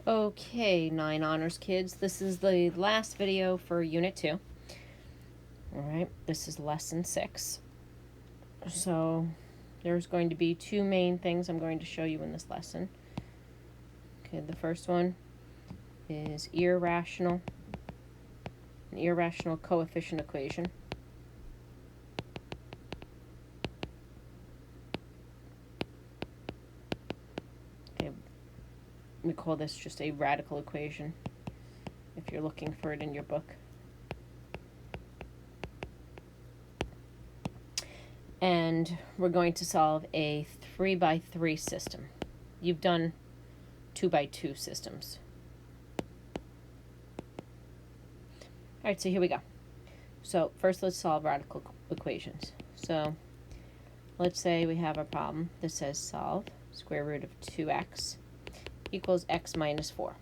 Okay, 9 honors kids, this is the last video for Unit 2. Alright, this is Lesson 6. So, there's going to be two main things I'm going to show you in this lesson. Okay, the first one is an irrational coefficient equation. Okay, we call this just a radical equation if you're looking for it in your book. And we're going to solve a 3x3 system. You've done 2x2 systems. Alright, so here we go. So first let's solve radical equations. So let's say we have a problem that says solve square root of 2x equals x minus 4.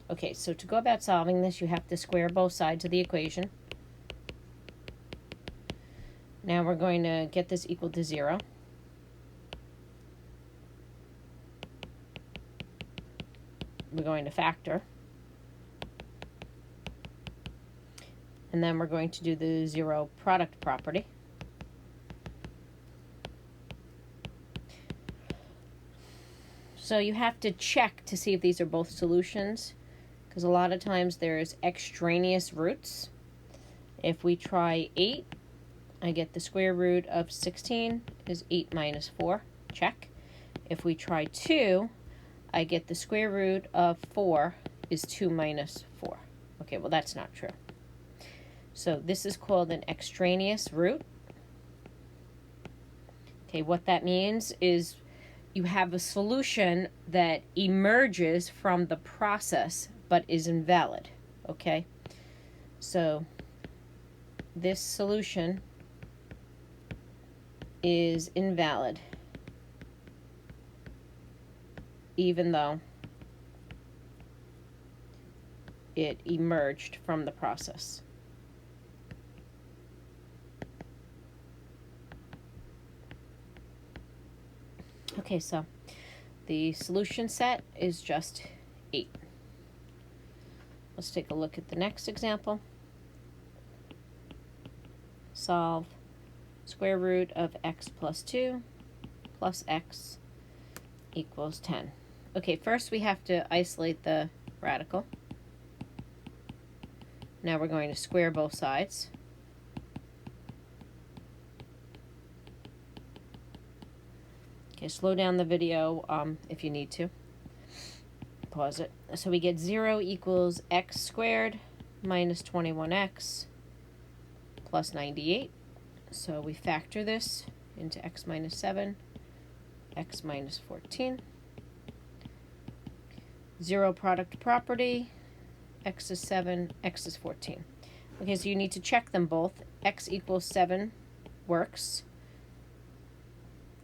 Okay, so to go about solving this, you have to square both sides of the equation. Now we're going to get this equal to 0. We're going to factor. And then we're going to do the zero product property. So you have to check to see if these are both solutions, because a lot of times there's extraneous roots. If we try 8, I get the square root of 16 is 8 minus 4. Check. If we try 2, I get the square root of 4 is 2 minus 4. Okay, well that's not true. So this is called an extraneous root. Okay, what that means is you have a solution that emerges from the process but is invalid. Okay, so this solution is invalid even though it emerged from the process. Okay, so the solution set is just 8. Let's take a look at the next example. Solve square root of x plus 2 plus x equals 10. Okay, first we have to isolate the radical. Now we're going to square both sides. Okay, slow down the video if you need to. Pause it. So we get 0 equals x squared minus 21x plus 98. So we factor this into x minus 7, x minus 14. Zero product property, x is 7, x is 14. Okay, so you need to check them both. X equals 7 works,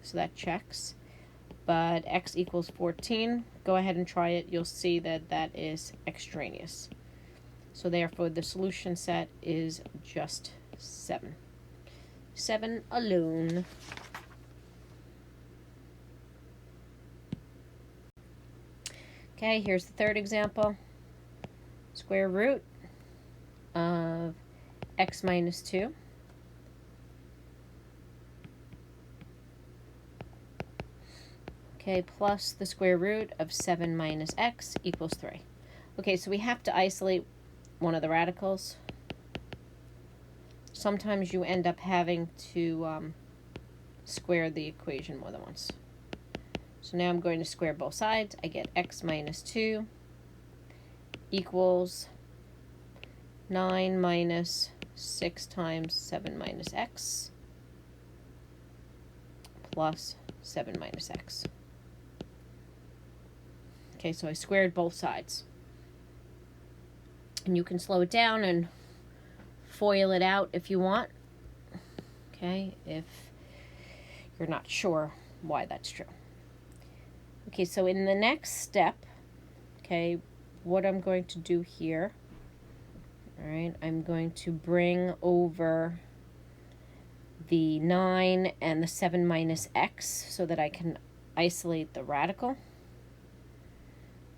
so that checks. But x equals 14, go ahead and try it. You'll see that that is extraneous. So therefore the solution set is just 7. 7 alone. Okay, here's the third example. Square root of x minus 2 plus the square root of 7 minus x equals 3. Okay, so we have to isolate one of the radicals. Sometimes you end up having to square the equation more than once. So now I'm going to square both sides. I get x minus 2 equals 9 minus 6 times 7 minus x plus 7 minus x. Okay, so I squared both sides. And you can slow it down and FOIL it out if you want. Okay, if you're not sure why that's true. Okay, so in the next step, okay, what I'm going to do here, all right, I'm going to bring over the 9 and the 7 minus x so that I can isolate the radical.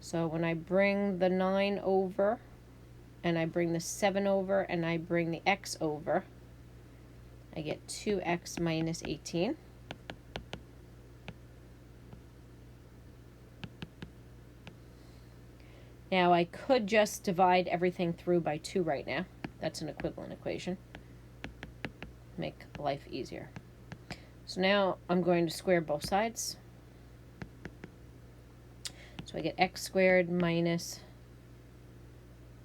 So when I bring the 9 over, and I bring the 7 over, and I bring the x over, I get 2x minus 18. Now I could just divide everything through by 2 right now. That's an equivalent equation. Make life easier. So now I'm going to square both sides. So I get x squared minus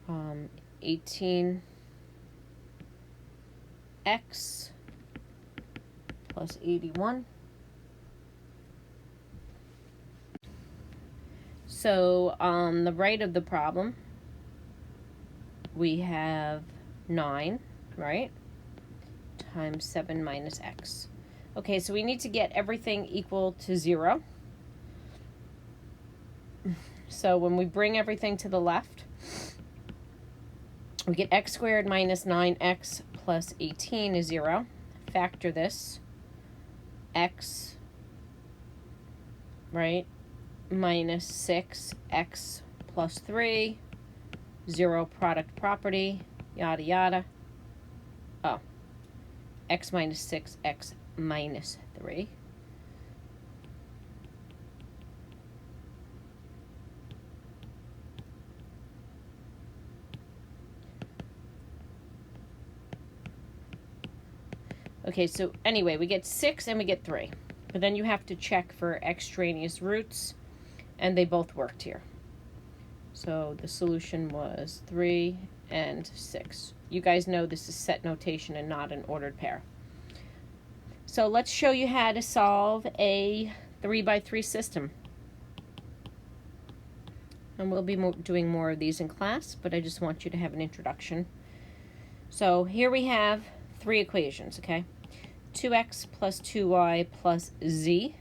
18x plus 81. So on the right of the problem, we have 9, right? Times 7 minus x. Okay, so we need to get everything equal to 0. So when we bring everything to the left, we get x squared minus 9x plus 18 is 0. Factor this. X, right, minus 6x plus 3, 0 product property, yada yada. Oh, x minus 6, x minus 3. Okay, so anyway, we get 6 and we get 3. But then you have to check for extraneous roots, and they both worked here. So the solution was 3 and 6. You guys know this is set notation and not an ordered pair. So let's show you how to solve a 3x3 system. And we'll be doing more of these in class, but I just want you to have an introduction. So here we have 3 equations, okay? 2x plus 2y plus z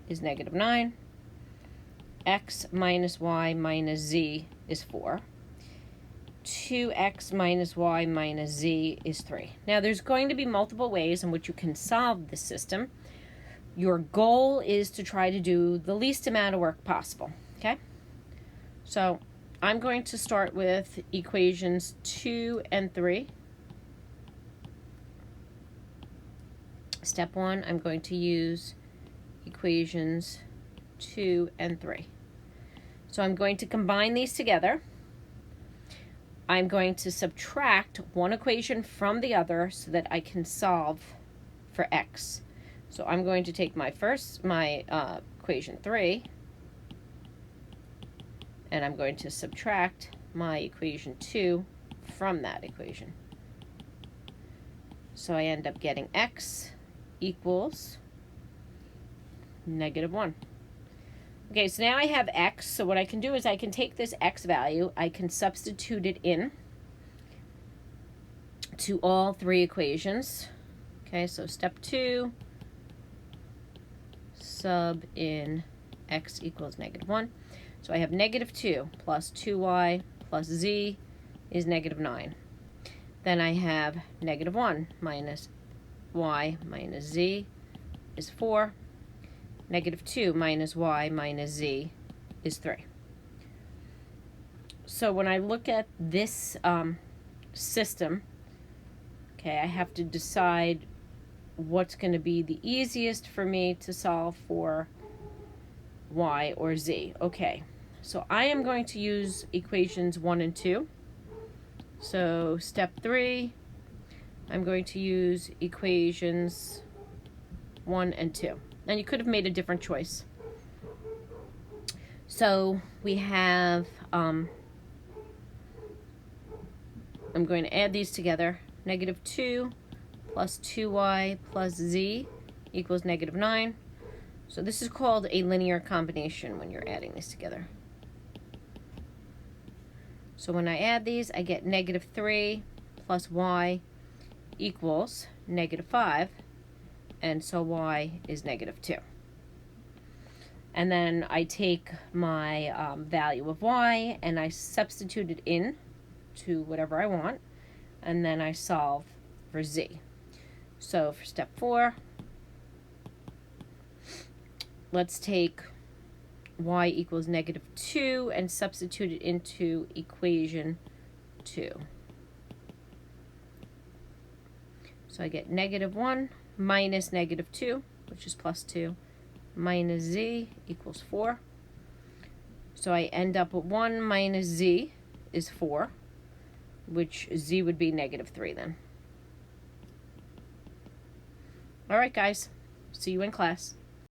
is negative 9. X minus y minus z is 4. 2x minus y minus z is 3. Now there's going to be multiple ways in which you can solve this system. Your goal is to try to do the least amount of work possible, okay? So I'm going to start with equations 2 and 3. Step 1, I'm going to use equations 2 and 3. So I'm going to combine these together. I'm going to subtract one equation from the other so that I can solve for x. So I'm going to take my equation 3, and I'm going to subtract my equation 2 from that equation. So I end up getting x equals negative 1. Okay, so now I have x, so what I can do is I can take this x value, I can substitute it in to all 3 equations. Okay, so step 2, sub in x equals negative 1. So I have negative 2 plus 2y plus z is negative 9. Then I have negative 1 minus y minus z is 4. Negative 2 minus y minus z is 3. So when I look at this system, okay, I have to decide what's going to be the easiest for me to solve for y or z. Okay, so I am going to use equations 1 and 2. So step 3, I'm going to use equations 1 and 2. And you could have made a different choice. So we have, I'm going to add these together. Negative 2 plus 2y plus z equals negative 9. So this is called a linear combination when you're adding these together. So when I add these, I get negative 3 plus y equals negative 5. And so y is negative 2. And then I take my value of y and I substitute it in to whatever I want. And then I solve for z. So for step 4, let's take y equals negative 2 and substitute it into equation 2. So I get negative 1 minus negative 2, which is plus 2, minus z equals 4. So I end up with 1 minus z is 4, which z would be negative 3 then. All right, guys. See you in class.